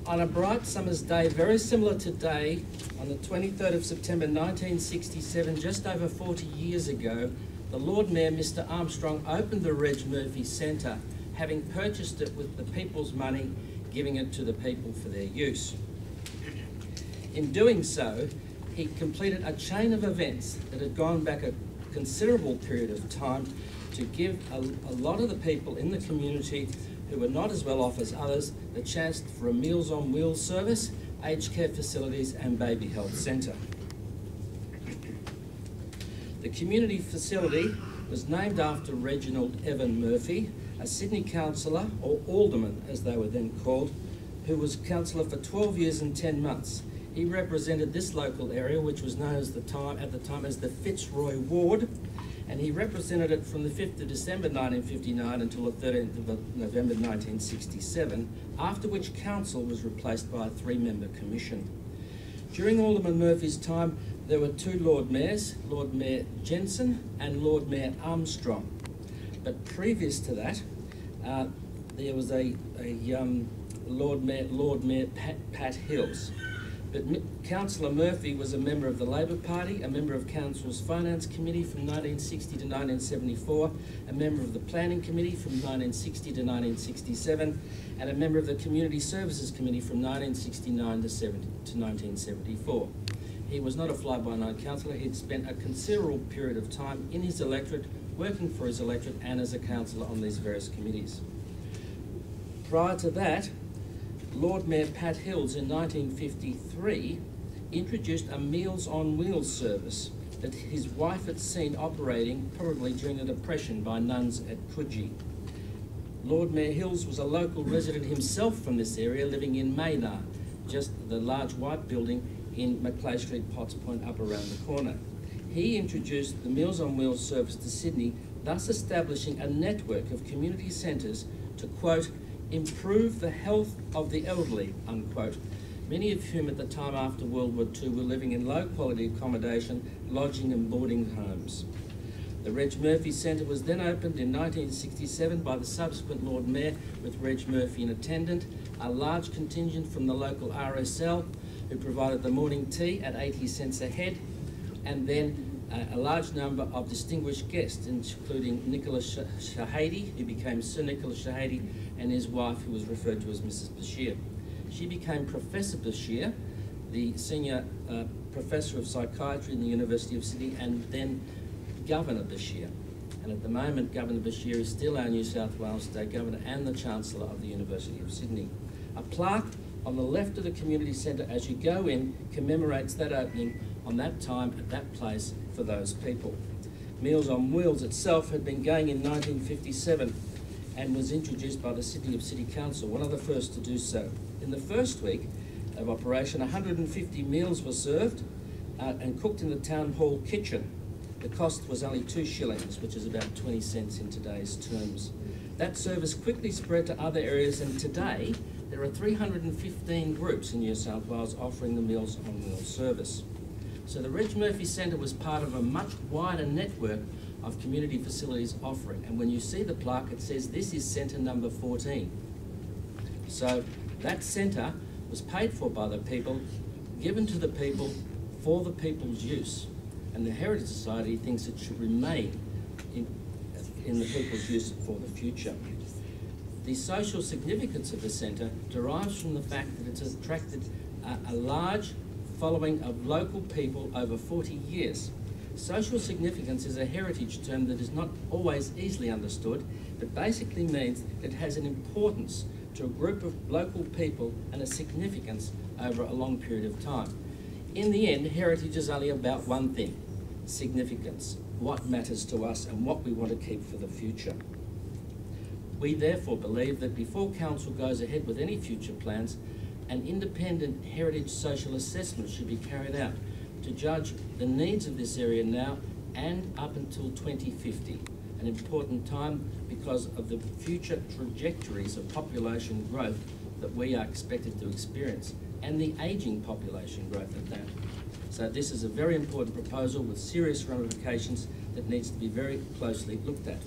On a bright summer's day, very similar to today, on the 23rd of September 1967, just over 40 years ago, the Lord Mayor, Mr Armstrong, opened the Reg Murphy Centre, having purchased it with the people's money, giving it to the people for their use. In doing so, he completed a chain of events that had gone back a considerable period of time to give a lot of the people in the community who were not as well off as others the chance for a Meals on Wheels service, aged care facilities and baby health centre. The community facility was named after Reginald Evan Murphy, a Sydney councillor, or alderman as they were then called, who was councillor for 12 years and 10 months. He represented this local area, which was known as at the time as the Fitzroy Ward, and he represented it from the 5th of December 1959 until the 13th of November 1967, after which council was replaced by a 3-member commission. During Alderman Murphy's time, there were 2 Lord Mayors, Lord Mayor Jensen and Lord Mayor Armstrong. But previous to that, there was a Lord Mayor Pat Hills. But Councillor Murphy was a member of the Labor Party, a member of Council's Finance Committee from 1960 to 1974, a member of the Planning Committee from 1960 to 1967, and a member of the Community Services Committee from 1969 to 1974. He was not a fly-by-night councillor. He'd spent a considerable period of time in his electorate, working for his electorate and as a councillor on these various committees. Prior to that, Lord Mayor Pat Hills in 1953 introduced a Meals on Wheels service that his wife had seen operating probably during the Depression by nuns at Coogee. Lord Mayor Hills was a local resident himself from this area, living in Maynard, just the large white building in Macleay Street, Potts Point, up around the corner. He introduced the Meals on Wheels service to Sydney, thus establishing a network of community centres to, quote, improve the health of the elderly, unquote, many of whom at the time after World War II were living in low quality accommodation, lodging and boarding homes. The Reg Murphy Centre was then opened in 1967 by the subsequent Lord Mayor, with Reg Murphy in attendant, a large contingent from the local RSL who provided the morning tea at 80 cents a head, and then a large number of distinguished guests, including Nicholas Shahady, who became Sir Nicholas Shahady, and his wife, who was referred to as Mrs. Bashir. She became Professor Bashir, the senior professor of psychiatry in the University of Sydney, and then Governor Bashir. And at the moment, Governor Bashir is still our New South Wales State Governor and the Chancellor of the University of Sydney. A plaque on the left of the community centre as you go in commemorates that opening on that time at that place for those people. Meals on Wheels itself had been going in 1957 and was introduced by the City Council, one of the first to do so. In the first week of operation, 150 meals were served and cooked in the town hall kitchen. The cost was only 2 shillings, which is about 20 cents in today's terms. That service quickly spread to other areas, and today there are 315 groups in New South Wales offering the Meals on Wheels service. So the Reg Murphy Centre was part of a much wider network of community facilities offering. And when you see the plaque, it says this is centre number 14. So that centre was paid for by the people, given to the people for the people's use. And the Heritage Society thinks it should remain in the people's use for the future. The social significance of the centre derives from the fact that it's attracted a large following of local people over 40 years. Social significance is a heritage term that is not always easily understood, but basically means it has an importance to a group of local people and a significance over a long period of time. In the end, heritage is only about one thing: significance, what matters to us and what we want to keep for the future. We therefore believe that before Council goes ahead with any future plans, an independent heritage social assessment should be carried out to judge the needs of this area now and up until 2050, an important time because of the future trajectories of population growth that we are expected to experience, and the ageing population growth at that. So this is a very important proposal with serious ramifications that needs to be very closely looked at.